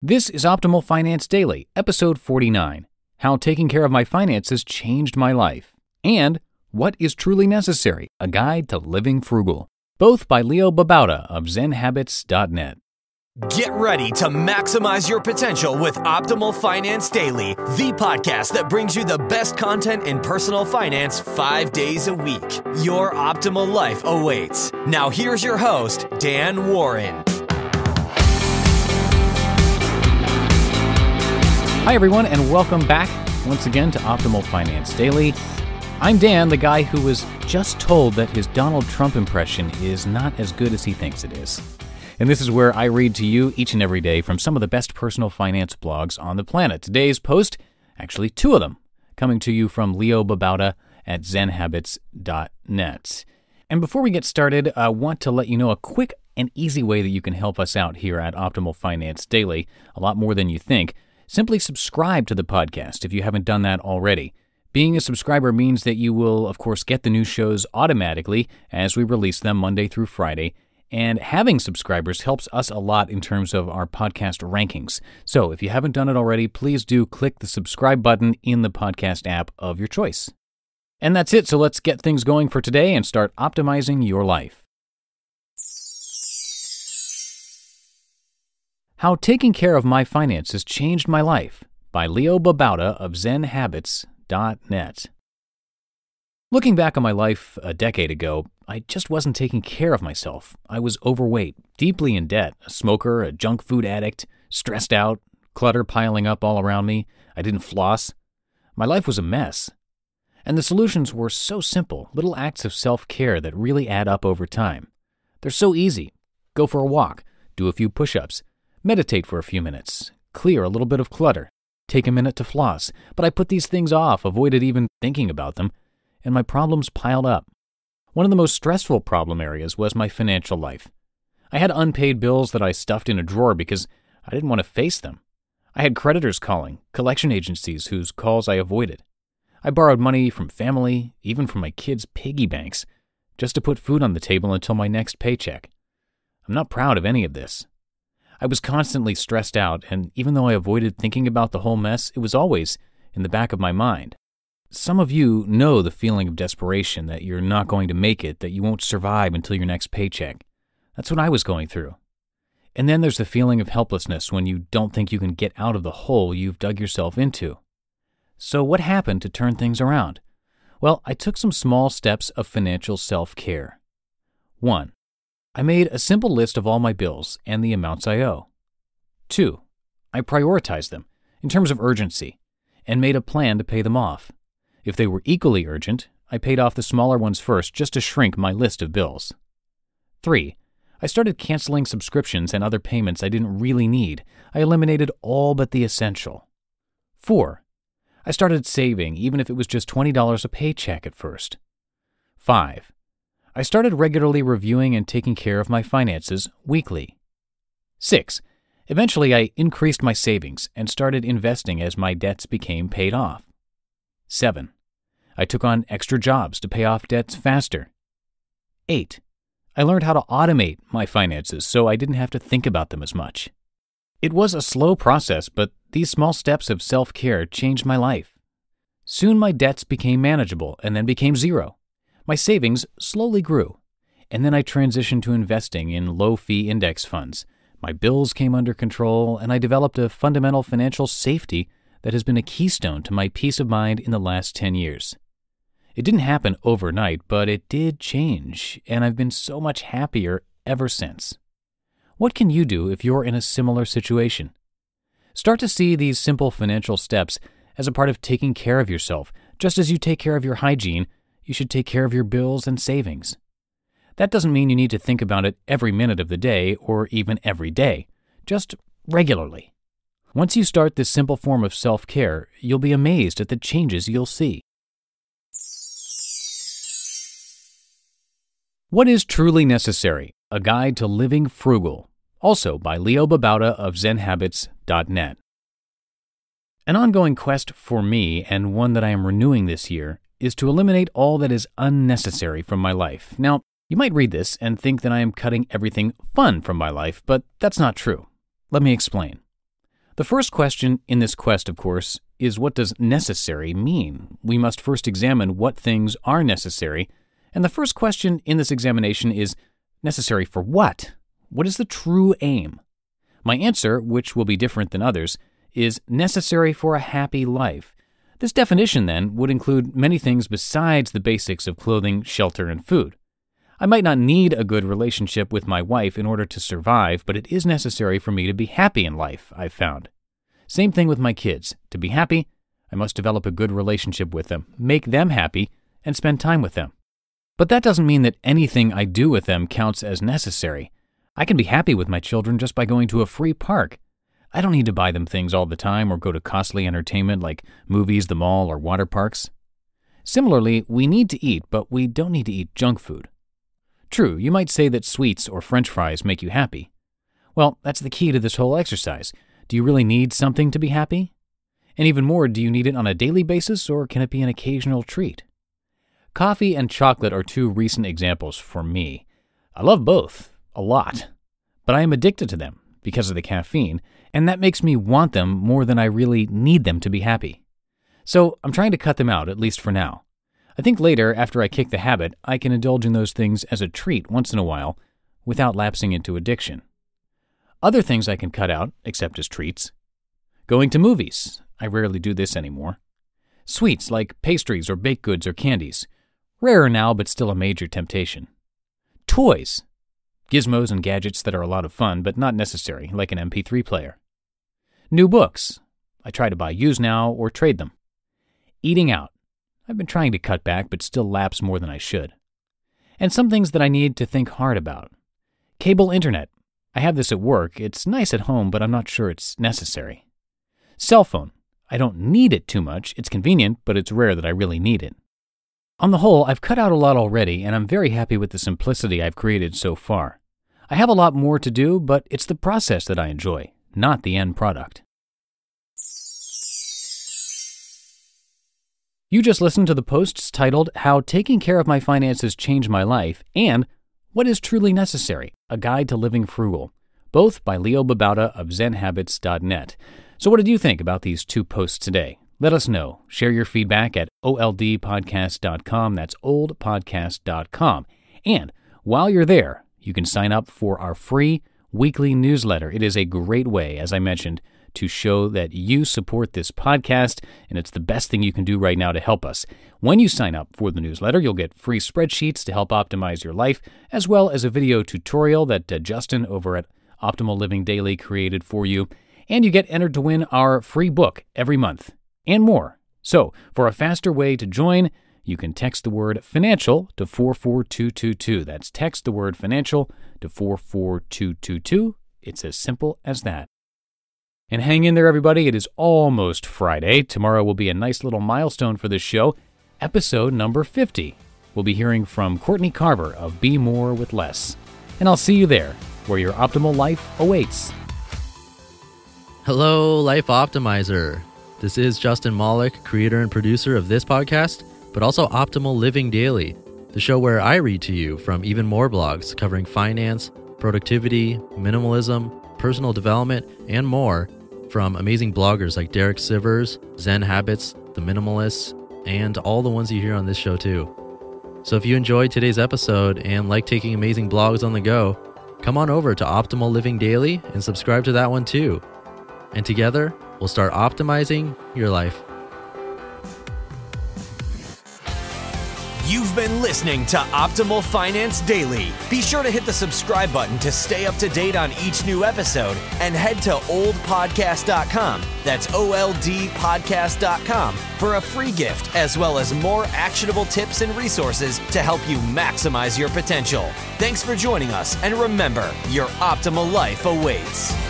This is Optimal Finance Daily, episode 49, How Taking Care of My Finances Changed My Life, and What is Truly Necessary, A Guide to Living Frugal, both by Babauta of ZenHabits.net. Get ready to maximize your potential with Optimal Finance Daily, the podcast that brings you the best content in personal finance 5 days a week. Your optimal life awaits. Now here's your host, Dan Warren. Hi everyone, and welcome back once again to Optimal Finance Daily. I'm Dan, the guy who was just told that his Donald Trump impression is not as good as he thinks it is. And this is where I read to you each and every day from some of the best personal finance blogs on the planet. Today's post, actually two of them, coming to you from Babauta at ZenHabits.net. And before we get started, I want to let you know a quick and easy way that you can help us out here at Optimal Finance Daily, a lot more than you think. Simply subscribe to the podcast if you haven't done that already. Being a subscriber means that you will, of course, get the new shows automatically as we release them Monday through Friday. And having subscribers helps us a lot in terms of our podcast rankings. So if you haven't done it already, please do click the subscribe button in the podcast app of your choice. And that's it. So let's get things going for today and start optimizing your life. How Taking Care of My Finances Changed My Life by Babauta of ZenHabits.net. Looking back on my life a decade ago, I just wasn't taking care of myself. I was overweight, deeply in debt, a smoker, a junk food addict, stressed out, clutter piling up all around me. I didn't floss. My life was a mess. And the solutions were so simple, little acts of self-care that really add up over time. They're so easy. Go for a walk, do a few push-ups, meditate for a few minutes, clear a little bit of clutter, take a minute to floss. But I put these things off, avoided even thinking about them, and my problems piled up. One of the most stressful problem areas was my financial life. I had unpaid bills that I stuffed in a drawer because I didn't want to face them. I had creditors calling, collection agencies whose calls I avoided. I borrowed money from family, even from my kids' piggy banks, just to put food on the table until my next paycheck. I'm not proud of any of this. I was constantly stressed out, and even though I avoided thinking about the whole mess, it was always in the back of my mind. Some of you know the feeling of desperation that you're not going to make it, that you won't survive until your next paycheck. That's what I was going through. And then there's the feeling of helplessness when you don't think you can get out of the hole you've dug yourself into. So what happened to turn things around? Well, I took some small steps of financial self-care. 1. I made a simple list of all my bills and the amounts I owe. 2. I prioritized them in terms of urgency and made a plan to pay them off. If they were equally urgent, I paid off the smaller ones first just to shrink my list of bills. 3. I started canceling subscriptions and other payments I didn't really need. I eliminated all but the essential. 4. I started saving, even if it was just $20 a paycheck at first. 5. I started regularly reviewing and taking care of my finances weekly. 6. Eventually, I increased my savings and started investing as my debts became paid off. 7. I took on extra jobs to pay off debts faster. 8. I learned how to automate my finances so I didn't have to think about them as much. It was a slow process, but these small steps of self-care changed my life. Soon my debts became manageable and then became zero. My savings slowly grew, and then I transitioned to investing in low-fee index funds. My bills came under control, and I developed a fundamental financial safety that has been a keystone to my peace of mind in the last 10 years. It didn't happen overnight, but it did change, and I've been so much happier ever since. What can you do if you're in a similar situation? Start to see these simple financial steps as a part of taking care of yourself. Just as you take care of your hygiene, you should take care of your bills and savings. That doesn't mean you need to think about it every minute of the day or even every day, just regularly. Once you start this simple form of self-care, you'll be amazed at the changes you'll see. What is Truly Necessary? A Guide to Living Frugal, also by Babauta of ZenHabits.net. An ongoing quest for me, and one that I am renewing this year, is to eliminate all that is unnecessary from my life. Now, you might read this and think that I am cutting everything fun from my life, but that's not true. Let me explain. The first question in this quest, of course, is what does necessary mean? We must first examine what things are necessary, and the first question in this examination is necessary for what? What is the true aim? My answer, which will be different than others, is necessary for a happy life. This definition, then, would include many things besides the basics of clothing, shelter, and food. I might not need a good relationship with my wife in order to survive, but it is necessary for me to be happy in life, I've found. Same thing with my kids. To be happy, I must develop a good relationship with them, make them happy, and spend time with them. But that doesn't mean that anything I do with them counts as necessary. I can be happy with my children just by going to a free park. I don't need to buy them things all the time or go to costly entertainment like movies, the mall, or water parks. Similarly, we need to eat, but we don't need to eat junk food. True, you might say that sweets or French fries make you happy. Well, that's the key to this whole exercise. Do you really need something to be happy? And even more, do you need it on a daily basis, or can it be an occasional treat? Coffee and chocolate are two recent examples for me. I love both, a lot, but I am addicted to them because of the caffeine, and that makes me want them more than I really need them to be happy. So I'm trying to cut them out, at least for now. I think later, after I kick the habit, I can indulge in those things as a treat once in a while without lapsing into addiction. Other things I can cut out, except as treats. Going to movies. I rarely do this anymore. Sweets like pastries or baked goods or candies. Rarer now, but still a major temptation. Toys. Gizmos and gadgets that are a lot of fun, but not necessary, like an MP3 player. New books. I try to buy used now or trade them. Eating out. I've been trying to cut back, but still lapse more than I should. And some things that I need to think hard about. Cable internet. I have this at work. It's nice at home, but I'm not sure it's necessary. Cell phone. I don't need it too much. It's convenient, but it's rare that I really need it. On the whole, I've cut out a lot already, and I'm very happy with the simplicity I've created so far. I have a lot more to do, but it's the process that I enjoy, not the end product. You just listened to the posts titled How Taking Care of My Finances Changed My Life and What is Truly Necessary? A Guide to Living Frugal, both by Leo Babauta of ZenHabits.net. So what did you think about these two posts today? Let us know. Share your feedback at oldpodcast.com. That's oldpodcast.com. And while you're there, you can sign up for our free weekly newsletter. It is a great way, as I mentioned, to show that you support this podcast, and it's the best thing you can do right now to help us. When you sign up for the newsletter, you'll get free spreadsheets to help optimize your life, as well as a video tutorial that Justin over at Optimal Living Daily created for you, and you get entered to win our free book every month, and more. So, for a faster way to join, you can text the word financial to 44222. That's text the word financial to 44222. It's as simple as that. And hang in there, everybody. It is almost Friday. Tomorrow will be a nice little milestone for this show, episode number 50. We'll be hearing from Courtney Carver of Be More with Less. And I'll see you there, where your optimal life awaits. Hello, Life Optimizer. This is Justin Malik, creator and producer of this podcast, but also Optimal Living Daily, the show where I read to you from even more blogs covering finance, productivity, minimalism, personal development, and more from amazing bloggers like Derek Sivers, Zen Habits, The Minimalists, and all the ones you hear on this show too. So if you enjoyed today's episode and like taking amazing blogs on the go, come on over to Optimal Living Daily and subscribe to that one too. And together, we'll start optimizing your life. You've been listening to Optimal Finance Daily. Be sure to hit the subscribe button to stay up to date on each new episode and head to oldpodcast.com. That's oldpodcast.com for a free gift as well as more actionable tips and resources to help you maximize your potential. Thanks for joining us, and remember, your optimal life awaits.